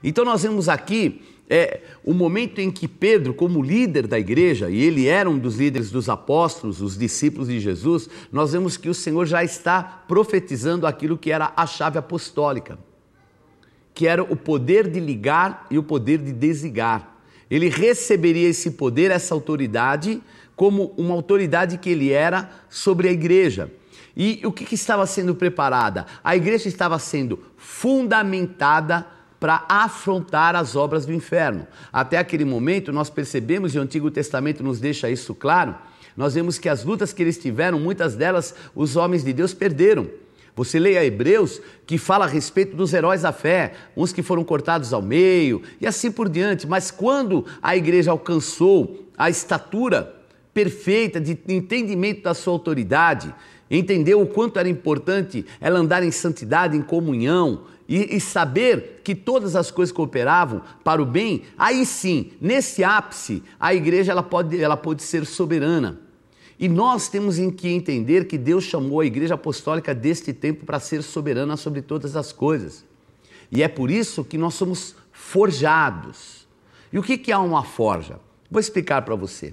Então nós vemos aqui o momento em que Pedro, como líder da igreja, e ele era um dos líderes dos apóstolos, os discípulos de Jesus, nós vemos que o Senhor já está profetizando aquilo que era a chave apostólica, que era o poder de ligar e o poder de desligar. Ele receberia esse poder, essa autoridade, como uma autoridade que ele era sobre a igreja. E o que estava sendo preparada? A igreja estava sendo fundamentada para afrontar as obras do inferno. Até aquele momento nós percebemos, e o Antigo Testamento nos deixa isso claro, nós vemos que as lutas que eles tiveram, muitas delas os homens de Deus perderam. Você leia Hebreus, que fala a respeito dos heróis da fé, uns que foram cortados ao meio e assim por diante. Mas quando a igreja alcançou a estatura perfeita de entendimento da sua autoridade, entendeu o quanto era importante ela andar em santidade, em comunhão e saber que todas as coisas cooperavam para o bem, aí sim, nesse ápice, a igreja ela pode ser soberana. E nós temos que entender que Deus chamou a igreja apostólica deste tempo para ser soberana sobre todas as coisas. E é por isso que nós somos forjados. E o que é uma forja? Vou explicar para você.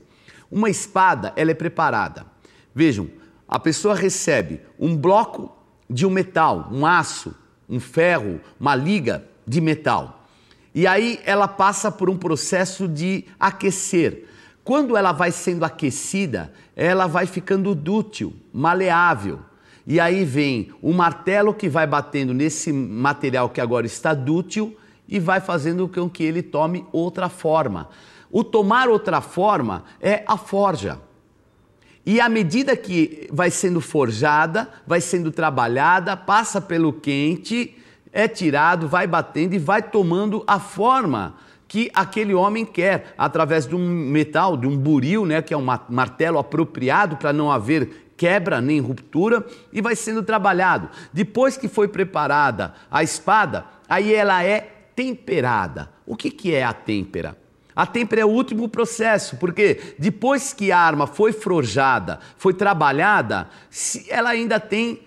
Uma espada, ela é preparada. Vejam, a pessoa recebe um bloco de um metal, um aço, um ferro, uma liga de metal. E aí ela passa por um processo de aquecer. Quando ela vai sendo aquecida, ela vai ficando dúctil, maleável. E aí vem o martelo que vai batendo nesse material que agora está dútil e vai fazendo com que ele tome outra forma. O tomar outra forma é a forja. E à medida que vai sendo forjada, vai sendo trabalhada, passa pelo quente, é tirado, vai batendo e vai tomando a forma que aquele homem quer, através de um metal, de um buril, né, que é um martelo apropriado para não haver quebra nem ruptura, e vai sendo trabalhado. Depois que foi preparada a espada, aí ela é temperada. O que é a têmpera? A têmpera é o último processo, porque depois que a arma foi forjada, foi trabalhada, ela ainda tem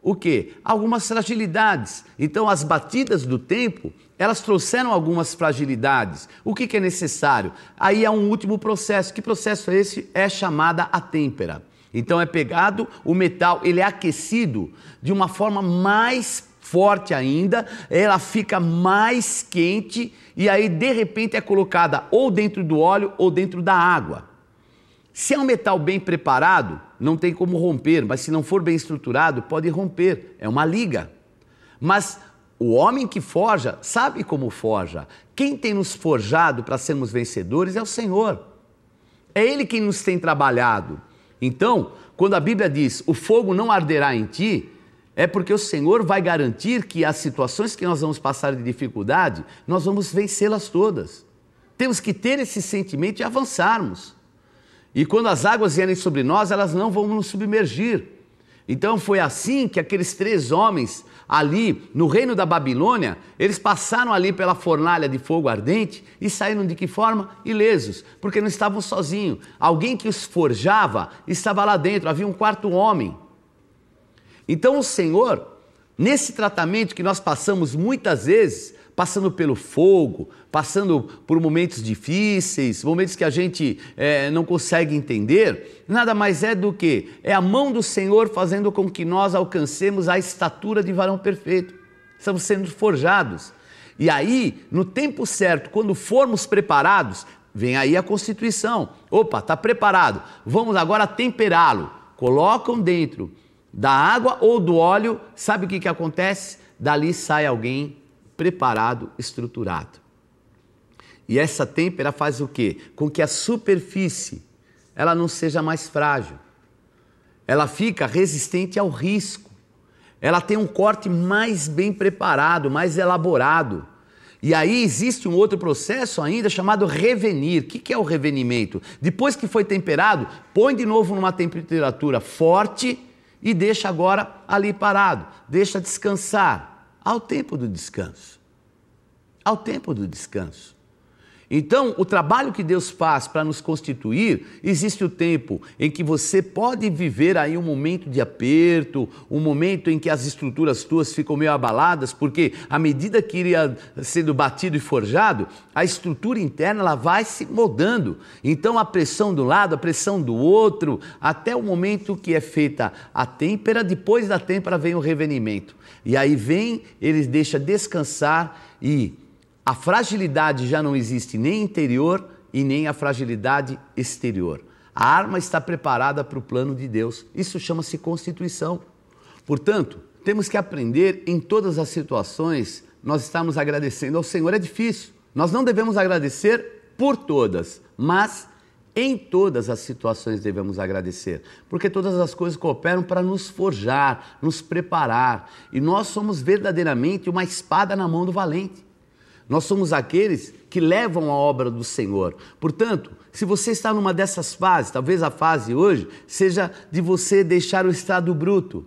o quê? Algumas fragilidades. Então as batidas do tempo, elas trouxeram algumas fragilidades. O que é necessário? Aí é um último processo. Que processo é esse? É chamada a têmpera. Então é pegado o metal, ele é aquecido de uma forma mais forte ainda, ela fica mais quente e aí de repente é colocada ou dentro do óleo ou dentro da água. Se é um metal bem preparado, não tem como romper, mas se não for bem estruturado, pode romper, é uma liga. Mas o homem que forja sabe como forja. Quem tem nos forjado para sermos vencedores é o Senhor. É Ele quem nos tem trabalhado. Então, quando a Bíblia diz, o fogo não arderá em ti, é porque o Senhor vai garantir que as situações que nós vamos passar de dificuldade, nós vamos vencê-las todas. Temos que ter esse sentimento e avançarmos. E quando as águas vierem sobre nós, elas não vão nos submergir. Então foi assim que aqueles 3 homens ali no reino da Babilônia, eles passaram ali pela fornalha de fogo ardente e saíram de que forma? Ilesos, porque não estavam sozinhos. Alguém que os forjava estava lá dentro, havia um 4º homem. Então o Senhor, nesse tratamento que nós passamos muitas vezes, passando pelo fogo, passando por momentos difíceis, momentos que a gente não consegue entender, nada mais é do que é a mão do Senhor fazendo com que nós alcancemos a estatura de varão perfeito. Estamos sendo forjados. E aí, no tempo certo, quando formos preparados, vem aí a constituição. Opa, está preparado, vamos agora temperá-lo. Colocam dentro da água ou do óleo, sabe o que acontece? Dali sai alguém preparado, estruturado. E essa têmpera faz o quê? Com que a superfície, ela não seja mais frágil. Ela fica resistente ao risco. Ela tem um corte mais bem preparado, mais elaborado. E aí existe um outro processo ainda chamado revenir. O que é o revenimento? Depois que foi temperado, põe de novo numa temperatura forte e deixa agora ali parado. Deixa descansar. Ao tempo do descanso. Ao tempo do descanso. Então, o trabalho que Deus faz para nos constituir, existe o tempo em que você pode viver aí um momento de aperto, um momento em que as estruturas tuas ficam meio abaladas, porque à medida que iria sendo batido e forjado, a estrutura interna ela vai se moldando. Então, a pressão de um lado, a pressão do outro, até o momento que é feita a têmpera, depois da têmpera vem o revenimento. E aí vem, ele deixa descansar e a fragilidade já não existe nem interior e nem a fragilidade exterior. A arma está preparada para o plano de Deus. Isso chama-se constituição. Portanto, temos que aprender em todas as situações, nós estamos agradecendo ao Senhor. É difícil. Nós não devemos agradecer por todas, mas em todas as situações devemos agradecer, porque todas as coisas cooperam para nos forjar, nos preparar. E nós somos verdadeiramente uma espada na mão do valente. Nós somos aqueles que levam a obra do Senhor. Portanto, se você está numa dessas fases, talvez a fase hoje seja de você deixar o estado bruto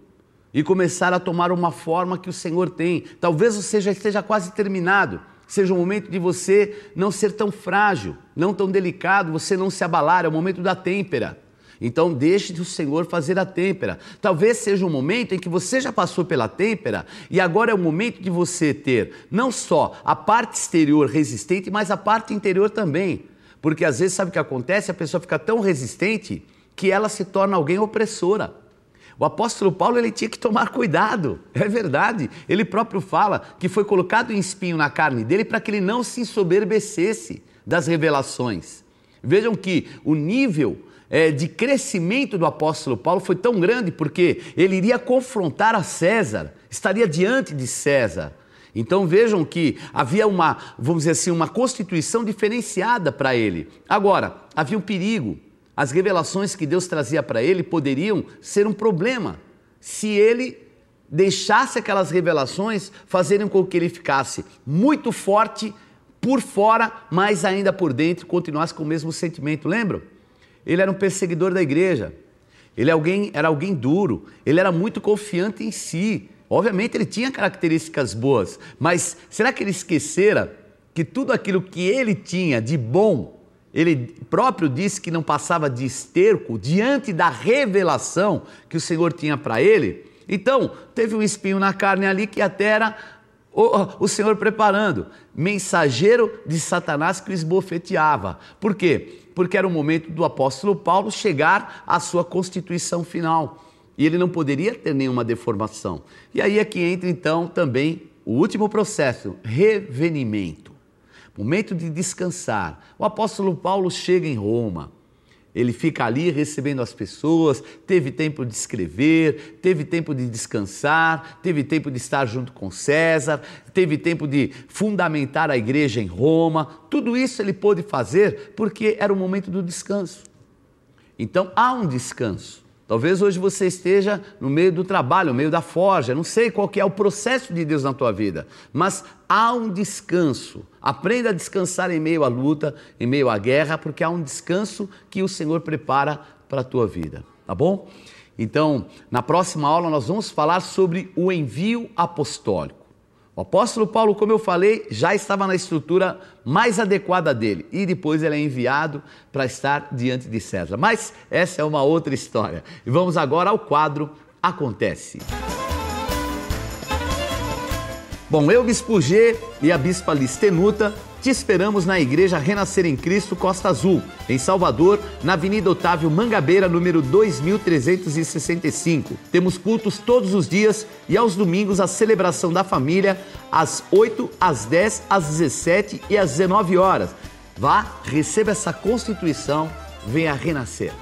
e começar a tomar uma forma que o Senhor tem. Talvez você já esteja quase terminado. Seja o momento de você não ser tão frágil, não tão delicado, você não se abalar, é o momento da têmpera. Então deixe o Senhor fazer a têmpera. Talvez seja um momento em que você já passou pela têmpera e agora é o momento de você ter não só a parte exterior resistente, mas a parte interior também. Porque às vezes sabe o que acontece? A pessoa fica tão resistente que ela se torna alguém opressora. O apóstolo Paulo ele tinha que tomar cuidado, é verdade. Ele próprio fala que foi colocado um espinho na carne dele para que ele não se ensoberbecesse das revelações. Vejam que o nível de crescimento do apóstolo Paulo foi tão grande porque ele iria confrontar a César, estaria diante de César. Então vejam que havia uma, vamos dizer assim, uma constituição diferenciada para ele. Agora, havia um perigo. As revelações que Deus trazia para ele poderiam ser um problema se ele deixasse aquelas revelações fazerem com que ele ficasse muito forte por fora, mas ainda por dentro continuasse com o mesmo sentimento. Lembram? Ele era um perseguidor da igreja, ele era alguém duro, ele era muito confiante em si. Obviamente ele tinha características boas, mas será que ele esquecera que tudo aquilo que ele tinha de bom, ele próprio disse que não passava de esterco diante da revelação que o Senhor tinha para ele? Então, teve um espinho na carne ali que até era o Senhor preparando, mensageiro de Satanás que o esbofeteava. Por quê? Porque era o momento do apóstolo Paulo chegar à sua constituição final. E ele não poderia ter nenhuma deformação. E aí é que entra então também o último processo, revenimento. Momento de descansar. O apóstolo Paulo chega em Roma. Ele fica ali recebendo as pessoas, teve tempo de escrever, teve tempo de descansar, teve tempo de estar junto com César, teve tempo de fundamentar a igreja em Roma. Tudo isso ele pôde fazer porque era o momento do descanso. Então há um descanso. Talvez hoje você esteja no meio do trabalho, no meio da forja, não sei qual que é o processo de Deus na tua vida, mas há um descanso. Aprenda a descansar em meio à luta, em meio à guerra, porque há um descanso que o Senhor prepara para a tua vida, tá bom? Então, na próxima aula nós vamos falar sobre o envio apostólico. O apóstolo Paulo, como eu falei, já estava na estrutura mais adequada dele e depois ele é enviado para estar diante de César. Mas essa é uma outra história. E vamos agora ao quadro Acontece. Bom, eu, Bispo G e a Bispa Listenuta, te esperamos na Igreja Renascer em Cristo Costa Azul, em Salvador, na Avenida Otávio Mangabeira, número 2365. Temos cultos todos os dias e aos domingos a celebração da família, às 8, às 10, às 17 e às 19 horas. Vá, receba essa constituição, venha renascer.